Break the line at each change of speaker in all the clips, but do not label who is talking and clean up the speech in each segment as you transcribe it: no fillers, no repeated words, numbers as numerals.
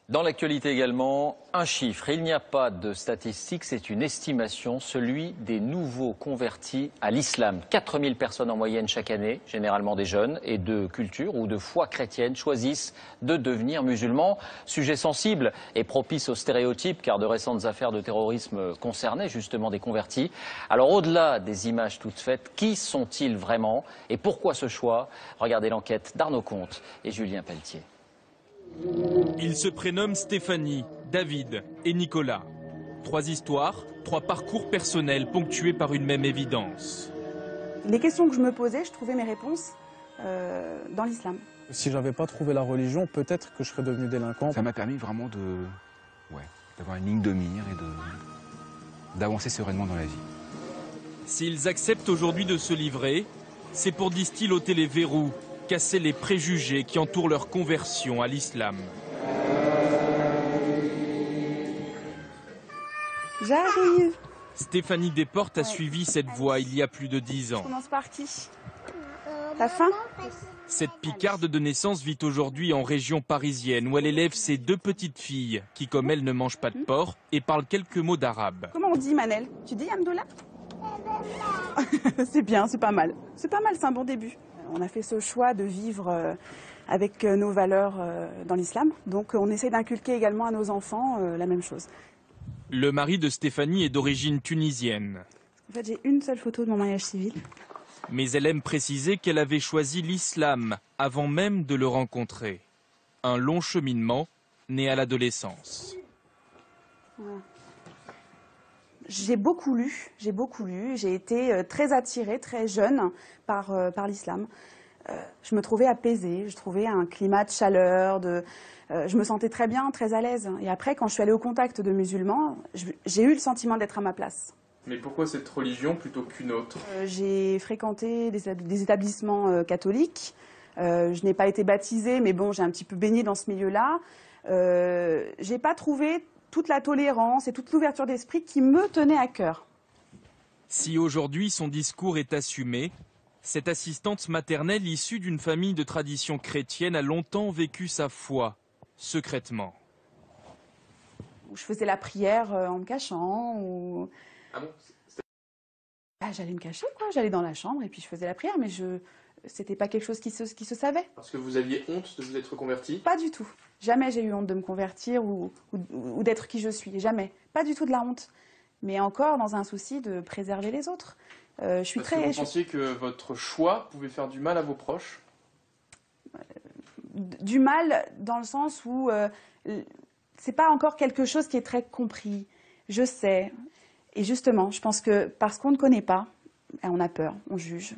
Dans l'actualité également, un chiffre. Il n'y a pas de statistique, c'est une estimation, celui des nouveaux convertis à l'islam. 4000 personnes en moyenne chaque année, généralement des jeunes et de culture ou de foi chrétienne, choisissent de devenir musulmans. Sujet sensible et propice aux stéréotypes, car de récentes affaires de terrorisme concernaient justement des convertis. Alors au-delà des images toutes faites, qui sont-ils vraiment et pourquoi ce choix? Regardez l'enquête d'Arnaud Comte et Julien Pelletier.
Ils se prénomment Stéphanie, David et Nicolas. 3 histoires, 3 parcours personnels ponctués par une même évidence.
Les questions que je me posais, je trouvais mes réponses dans l'islam.
Si j'avais pas trouvé la religion, peut-être que je serais devenu délinquant.
Ça m'a permis vraiment d'avoir une ligne de mire et d'avancer sereinement dans la vie.
S'ils acceptent aujourd'hui de se livrer, c'est pour, disent-ils, ôter les verrous, casser les préjugés qui entourent leur conversion à l'islam.
J'arrive.
Stéphanie Desportes a suivi cette voie il y a plus de 10 ans.
On commence par qui? T'as faim?
Cette Picarde de naissance vit aujourd'hui en région parisienne où elle élève ses 2 petites filles qui, comme elle, ne mangent pas de porc et parlent quelques mots d'arabe.
Comment on dit Manel? Tu dis Amdoula? C'est bien, c'est pas mal. C'est pas mal, c'est un bon début. On a fait ce choix de vivre avec nos valeurs dans l'islam. Donc on essaie d'inculquer également à nos enfants la même chose.
Le mari de Stéphanie est d'origine tunisienne.
En fait, j'ai une seule photo de mon mariage civil.
Mais elle aime préciser qu'elle avait choisi l'islam avant même de le rencontrer. Un long cheminement né à l'adolescence.
Voilà. J'ai beaucoup lu, j'ai été très attirée, très jeune par l'islam. Je me trouvais apaisée, je trouvais un climat de chaleur, je me sentais très bien, très à l'aise. Et après, quand je suis allée au contact de musulmans, j'ai eu le sentiment d'être à ma place.
Mais pourquoi cette religion plutôt qu'une autre?
J'ai fréquenté des établissements catholiques. Je n'ai pas été baptisée, mais bon, j'ai un petit peu baigné dans ce milieu-là. J'ai pas trouvé toute la tolérance et toute l'ouverture d'esprit qui me tenait à cœur.
Si aujourd'hui son discours est assumé, cette assistante maternelle issue d'une famille de tradition chrétienne a longtemps vécu sa foi, secrètement.
Je faisais la prière en me cachant. Ou...
Ah bon?
J'allais me cacher, quoi. J'allais dans la chambre et puis je faisais la prière, mais c'était pas quelque chose qui se savait.
Parce que vous aviez honte de vous être converti?
Pas du tout. Jamais j'ai eu honte de me convertir ou d'être qui je suis. Jamais. Pas du tout de la honte. Mais encore dans un souci de préserver les autres. Je suis
Parce que vous pensiez que votre choix pouvait faire du mal à vos proches?
Du mal dans le sens où c'est pas encore quelque chose qui est très compris. Je sais. Et justement, je pense que parce qu'on ne connaît pas, on a peur, on juge.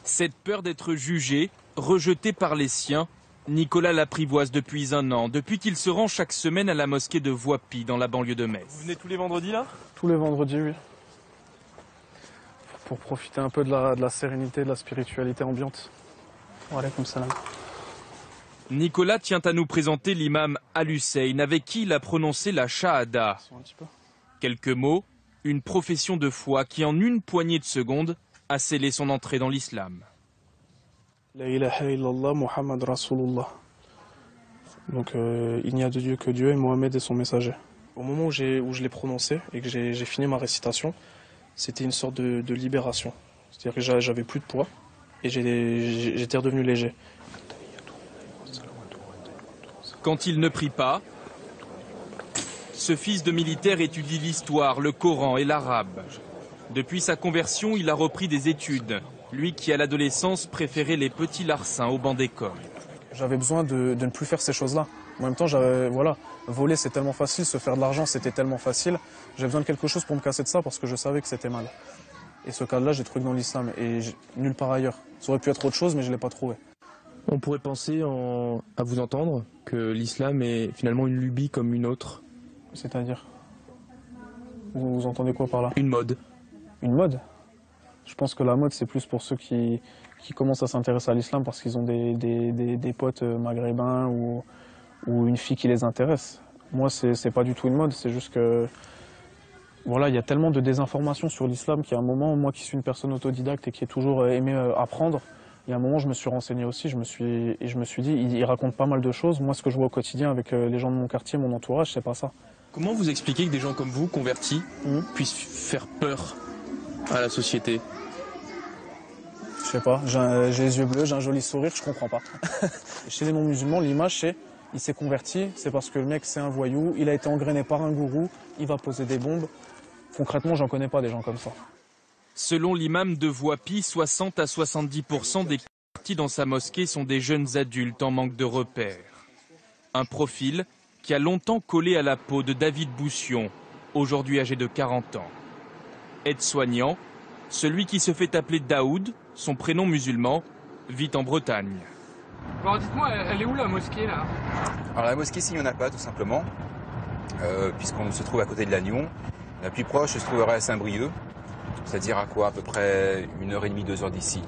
Cette peur d'être jugé, rejeté par les siens, Nicolas l'apprivoise depuis 1 an, depuis qu'il se rend chaque semaine à la mosquée de Voipy, dans la banlieue de Metz.
Vous venez tous les vendredis là? Tous les vendredis, oui. Pour profiter un peu de la sérénité, de la spiritualité ambiante. Voilà, comme ça.
Nicolas tient à nous présenter l'imam Al-Hussein, avec qui il a prononcé la Shahada. Quelques mots, une profession de foi qui en une poignée de secondes a scellé son entrée dans l'islam.
La ilaha illallah Muhammad Rasulullah. Donc il n'y a de Dieu que Dieu et Mohamed est son messager. Au moment où je l'ai prononcé et que j'ai fini ma récitation, c'était une sorte de libération. C'est-à-dire que j'avais plus de poids et j'étais redevenu léger.
Quand il ne prie pas, ce fils de militaire étudie l'histoire, le Coran et l'arabe. Depuis sa conversion, il a repris des études. Lui qui, à l'adolescence, préférait les petits larcins au banc d'école.
J'avais besoin de ne plus faire ces choses-là. En même temps, voler c'est tellement facile, se faire de l'argent c'était tellement facile. J'avais besoin de quelque chose pour me casser de ça parce que je savais que c'était mal. Et ce cadre-là, j'ai trouvé que dans l'islam et nulle part ailleurs. Ça aurait pu être autre chose, mais je ne l'ai pas trouvé.
On pourrait penser, à vous entendre, que l'islam est finalement une lubie comme une autre.
C'est-à-dire? Vous entendez quoi par là?
Une mode.
Une mode? Je pense que la mode, c'est plus pour ceux qui commencent à s'intéresser à l'islam parce qu'ils ont des potes maghrébins ou une fille qui les intéresse. Moi, c'est pas du tout une mode, c'est juste que... Voilà, il y a tellement de désinformation sur l'islam qu'à un moment, moi qui suis une personne autodidacte et qui ai toujours aimé apprendre, Il y a un moment, je me suis renseigné aussi, je me suis dit, il raconte pas mal de choses. Moi, ce que je vois au quotidien avec les gens de mon quartier, mon entourage, c'est pas ça.
Comment vous expliquez que des gens comme vous, convertis, puissent faire peur à la société?
Je sais pas, j'ai les yeux bleus, j'ai un joli sourire, je comprends pas. Chez les non-musulmans, l'image c'est, il s'est converti, c'est parce que le mec c'est un voyou, il a été engrainé par un gourou, il va poser des bombes. Concrètement, j'en connais pas des gens comme ça.
Selon l'imam de Voipy, 60 à 70% des convertis dans sa mosquée sont des jeunes adultes en manque de repères. Un profil qui a longtemps collé à la peau de David Boussion, aujourd'hui âgé de 40 ans. Aide-soignant, celui qui se fait appeler Daoud, son prénom musulman, vit en Bretagne.
Bon, dites-moi, elle est où la mosquée là?
Alors la mosquée, s'il n'y en a pas, tout simplement, puisqu'on se trouve à côté de Lannion. La plus proche se trouverait à Saint-Brieuc, c'est-à-dire à quoi, à peu près 1h30, 2 heures d'ici.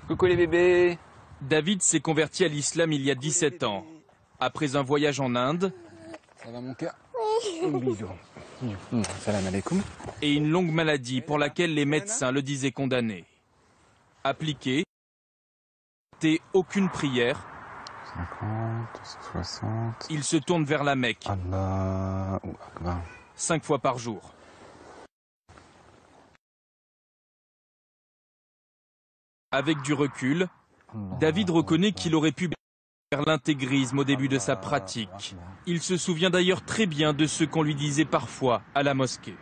Coucou les bébés!
David s'est converti à l'islam il y a 17 ans. Après un voyage en Inde,
Ça va mon cœur? Un bisou. Salam alaikum.
et une longue maladie pour laquelle les médecins le disaient condamné. Appliqué, aucune prière,
50, 60...
il se tourne vers la Mecque,
Allah...
5 fois par jour. Avec du recul, David reconnaît qu'il aurait pu faire l'intégrisme au début de sa pratique. Il se souvient d'ailleurs très bien de ce qu'on lui disait parfois à la mosquée.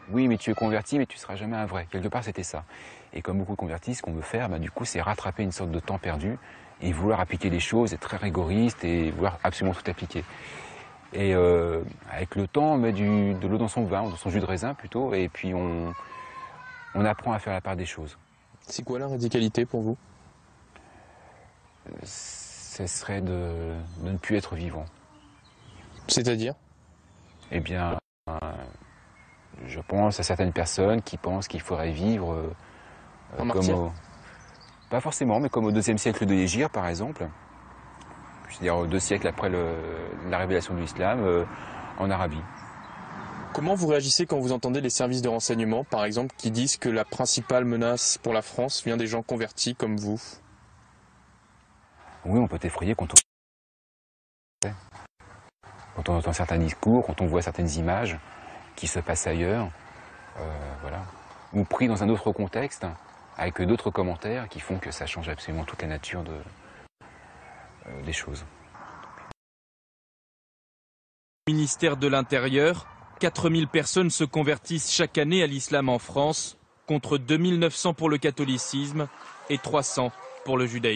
Oui, mais tu es converti, mais tu ne seras jamais un vrai. Quelque part, c'était ça. Et comme beaucoup de convertis, ce qu'on veut faire, du coup, c'est rattraper une sorte de temps perdu et vouloir appliquer les choses, être très rigoriste et vouloir absolument tout appliquer. Et avec le temps, on met de l'eau dans son vin, dans son jus de raisin plutôt, et puis on apprend à faire la part des choses.
C'est quoi la radicalité pour vous?
Ce serait de ne plus être vivant.
C'est-à-dire?
Eh bien, je pense à certaines personnes qui pensent qu'il faudrait vivre
En martyr?
Pas forcément, mais comme au IIe siècle de l'Hégire, par exemple. C'est-à-dire 2 siècles après la révélation de l'islam, en Arabie.
Comment vous réagissez quand vous entendez les services de renseignement, par exemple, qui disent que la principale menace pour la France vient des gens convertis comme vous?
Oui, on peut effrayer quand on entend certains discours, quand on voit certaines images qui se passent ailleurs, voilà. Ou pris dans un autre contexte, avec d'autres commentaires qui font que ça change absolument toute la nature des choses.
Au ministère de l'Intérieur, 4000 personnes se convertissent chaque année à l'islam en France, contre 2900 pour le catholicisme et 300 pour le judaïsme.